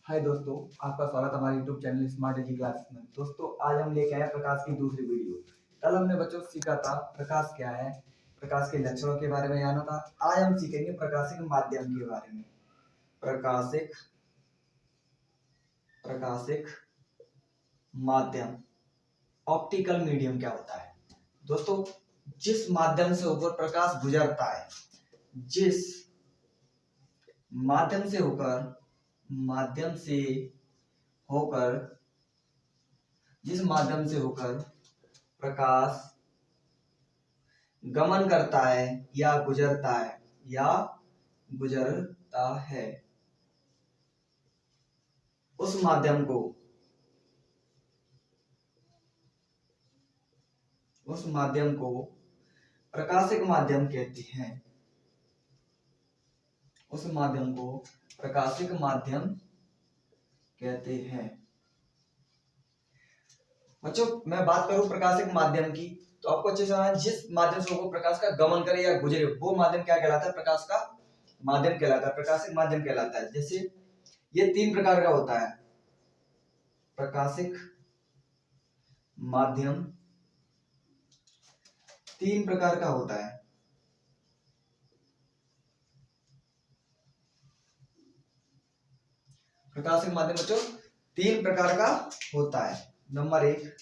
हाय दोस्तों, आपका स्वागत हमारे YouTube चैनल स्मार्ट एजी क्लासेस में। दोस्तों, आज हम लेके आए हैं प्रकाश की दूसरी वीडियो। कल हमने बच्चों से सीखा था प्रकाश क्या है, प्रकाश के लक्षणों के बारे में जाना था। आज हम सीखेंगे प्रकाशिक माध्यम के बारे में। प्रकाशिक प्रकाशिक माध्यम, ऑप्टिकल मीडियम क्या होता है? दोस्तों, जिस माध्यम से होकर प्रकाश गुजरता है, जिस माध्यम से होकर होकर जिस माध्यम से होकर प्रकाश गमन करता है या गुजरता है उस माध्यम को प्रकाशिक माध्यम कहते हैं। उस माध्यम को प्रकाशिक माध्यम कहते हैं। बच्चों, मैं बात करूं प्रकाशिक माध्यम की तो आपको अच्छे से समझ, जिस माध्यम से वो प्रकाश का गमन करे या गुजरे वो माध्यम क्या कहलाता है? प्रकाश का माध्यम कहलाता है, प्रकाशिक माध्यम कहलाता है। जैसे ये तीन प्रकार का होता है। प्रकाशिक माध्यम तीन प्रकार का होता है। प्रकाशिक माध्यम बच्चों तीन प्रकार का होता है। नंबर एक,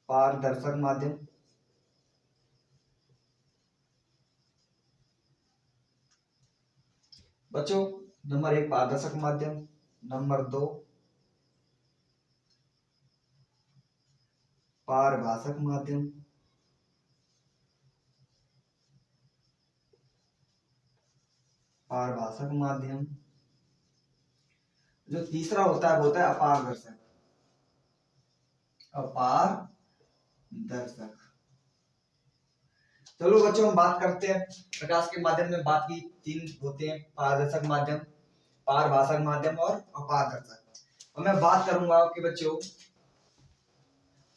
पारदर्शक माध्यम। बच्चों, नंबर एक पारदर्शक माध्यम। नंबर दो, पारभाषक माध्यम। पारभाषक माध्यम। जो तीसरा होता है वो होता है अपारदर्शक। अपारदर्शक। चलो बच्चों, हम बात करते हैं प्रकाश के माध्यम में। बात की तीन होते हैं, पारदर्शक माध्यम, पारभाषक माध्यम और अपारदर्शक। और मैं बात करूंगा कि बच्चों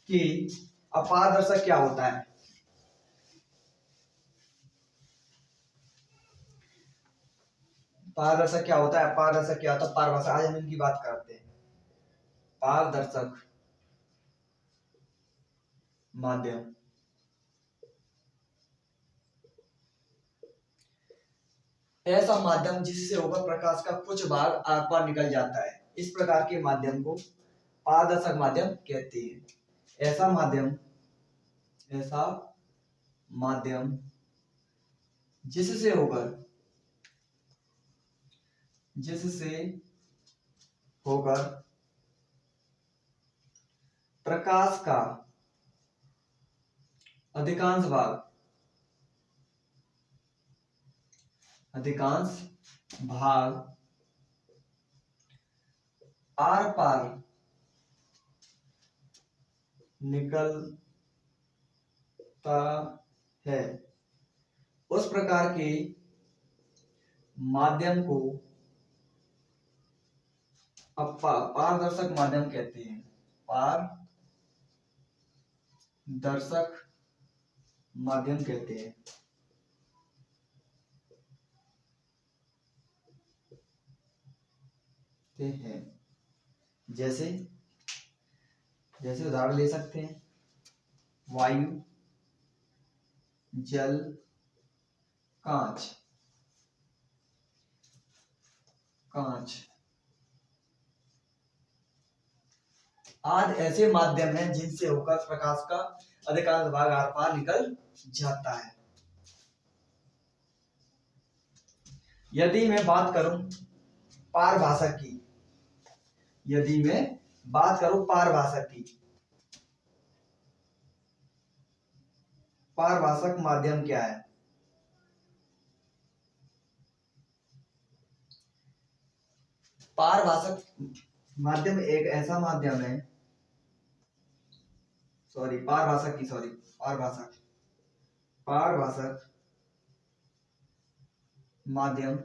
कि अपारदर्शक क्या होता है। पारदर्शक क्या होता है, अपारदर्शक क्या होता है, पारभाषक। आज हम इनकी बात करते हैं। पारदर्शक माध्यम ऐसा माध्यम जिससे होकर प्रकाश का कुछ भाग आर पार निकल जाता है। इस प्रकार के माध्यम को पारदर्शक माध्यम कहते हैं। ऐसा माध्यम जिससे होकर प्रकाश का अधिकांश भाग आर पार निकलता है, उस प्रकार के माध्यम को पारदर्शक माध्यम कहते हैं। पारदर्शक माध्यम कहते हैं। जैसे उदाहरण ले सकते हैं, वायु, जल, कांच आदि ऐसे माध्यम हैं जिनसे होकर प्रकाश का अधिकांश भाग आर पार निकल जाता है। यदि मैं बात करूं पारभाषक की, पारभाषक माध्यम क्या है? पारभाषक माध्यम एक ऐसा माध्यम है, पारभाषक माध्यम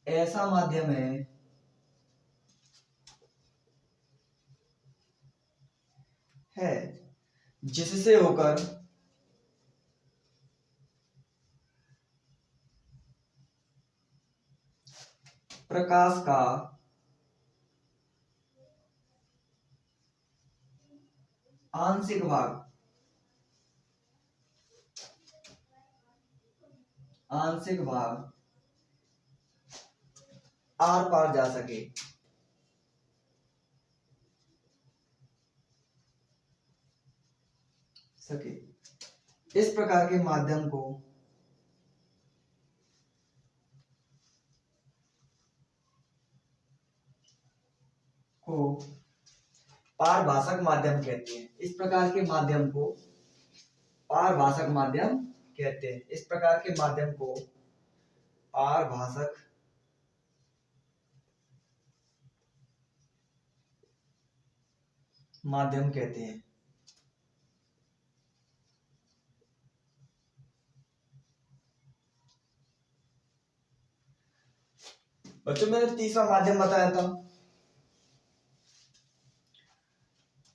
ऐसा माध्यम है जिससे होकर प्रकाश का आंशिक भाग आर पार जा सके, इस प्रकार के माध्यम को पारभाषक माध्यम कहते हैं। इस प्रकार के माध्यम को पारभाषक माध्यम कहते हैं। इस प्रकार के माध्यम को पारभाषक माध्यम कहते हैं। बच्चों मैंने तीसरा माध्यम बताया था।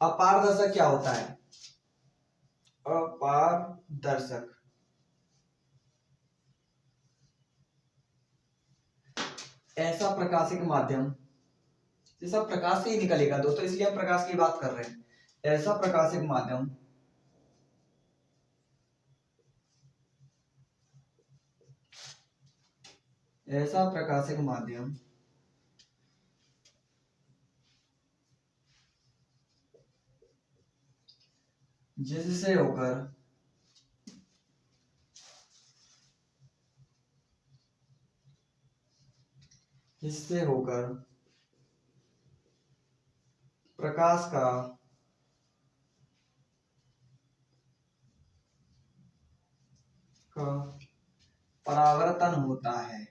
अपारदर्शक क्या होता है? अपारदर्शक ऐसा प्रकाशिक माध्यम जैसा प्रकाश से ही निकलेगा दोस्तों, इसलिए हम प्रकाश की बात कर रहे हैं। ऐसा प्रकाशिक माध्यम जिससे होकर प्रकाश का परावर्तन होता है।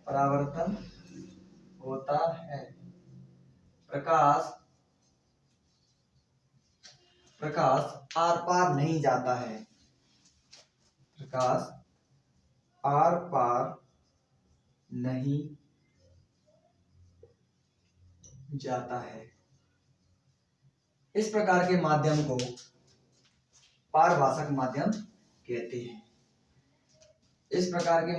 परावर्तन होता है। प्रकाश आर पार नहीं जाता है। प्रकाश आर पार नहीं जाता है। इस प्रकार के माध्यम को पारभाषक माध्यम कहते हैं। इस प्रकार के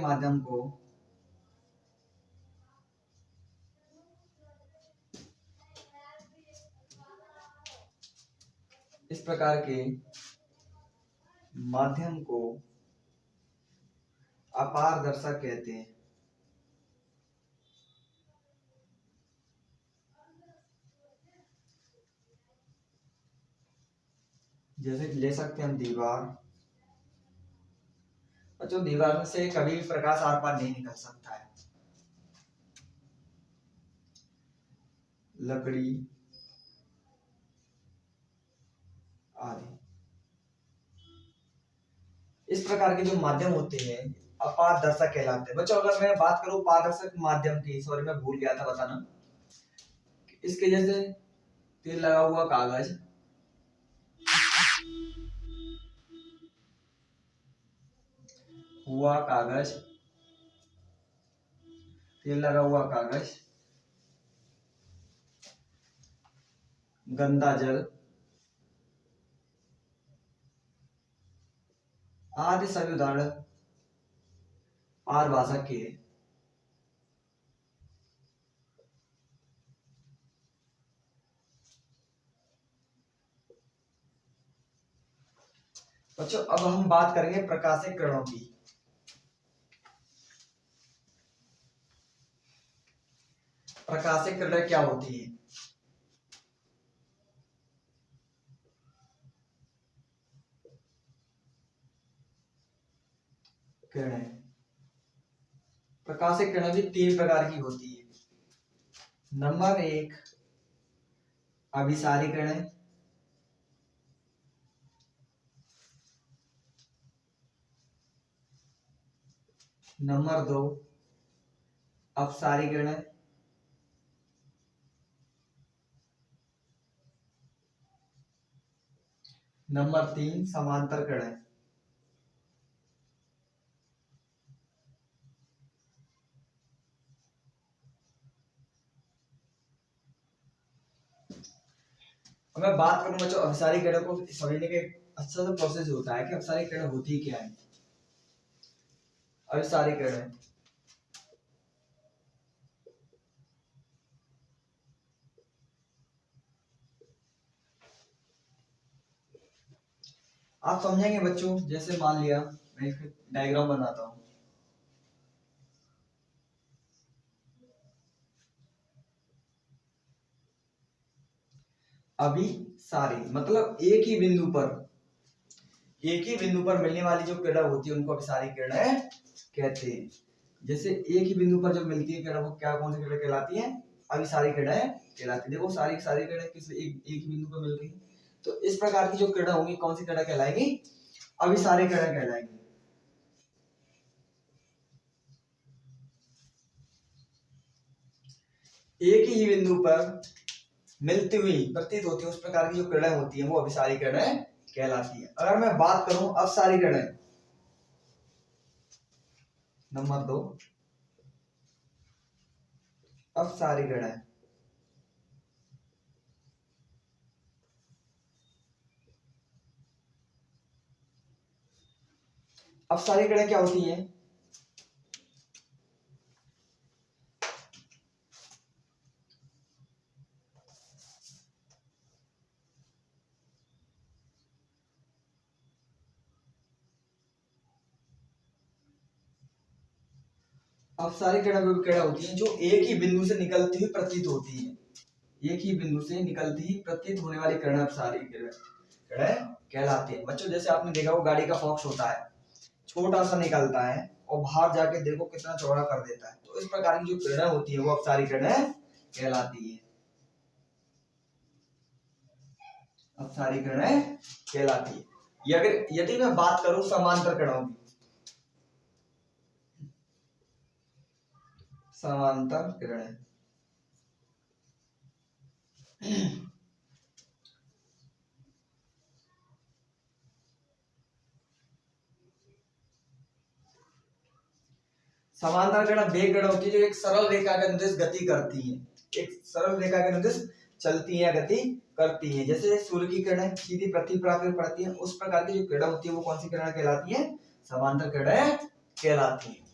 माध्यम को अपारदर्शक कहते हैं। जैसे ले सकते हैं हम दीवार। बच्चों दीवार में से कभी भी प्रकाश आर पार नहीं निकल सकता है। लकड़ी आदि इस प्रकार के जो माध्यम होते हैं अपारदर्शक कहलाते हैं। बच्चों अगर मैं बात करूं पारदर्शक माध्यम की, सॉरी मैं भूल गया था बताना, इसके जैसे तेल लगा हुआ कागज, तेल लगा हुआ कागज, गंदा जल आदि सभी उदाहरण पारभाषक के बच्चों अब हम बात करेंगे प्रकाशिक किरणों की। प्रकाशिक किरणें क्या होती है? प्रकाशिक किरणें भी 3 प्रकार की होती है। नंबर 1 अभिसारी किरणें, नंबर 2 अपसारी किरणें, नंबर 3 समांतर किरणें। मैं बात करूं बच्चों अभिसारी किरणों को समझने के अच्छा सा प्रोसेस होता है कि अपसारी किरण होती क्या है। अभिसारी किरण आप समझेंगे बच्चों, जैसे मान लिया मैं एक डायग्राम बनाता हूं। अभिसारी मतलब एक ही बिंदु पर मिलने वाली जो किरण होती है उनको अभिसारी किरणें कहते हैं। जैसे एक ही बिंदु पर जब मिलती है किरण, वो क्या कौन सी किरण कहलाती है? अभिसारी किरणें कहलाती है। देखो सारी सारी किरणें किस एक ही बिंदु पर मिल रही है, तो इस प्रकार की जो किरण होंगी कौन सी किरण कहलाएगी? अभिसारी किरण कहलाएगी। एक ही बिंदु पर मिलती हुई प्रतीत होती है उस प्रकार की जो किरणें होती है वो अभिसारी किरणें कहलाती है। अगर मैं बात करूं अपसारी किरणें, नंबर 2 अपसारी किरणें। अपसारी किरणें क्या होती हैं? अपसारी किरणें वो किरणें होती हैं जो एक ही बिंदु से निकलती हुई प्रतीत होती है। एक ही बिंदु से निकलती ही प्रतीत होने वाली किरण अपसारी किरणें कहलाती है। बच्चों जैसे आपने देखा वो गाड़ी का फॉक्स होता है, छोटा सा निकलता है और बाहर जाके देखो कितना चौड़ा कर देता है। तो इस प्रकार की जो किरणें होती है वो अपसारी किरणें कहलाती है। अपसारी किरणें कहलाती है। यदि मैं बात करूं समांतर किरणों की, समांतर किरणें समांतर किरण वे किरण होती है जो एक सरल रेखा के अनुदिश गति करती है, एक सरल रेखा के अनुदिश चलती है, गति करती है। जैसे सूर्य की किरणें सीधी पृथ्वी पर आकर पड़ती है, उस प्रकार की जो किरण होती है वो कौन सी किरण कहलाती है? समांतर किरणें कहलाती है।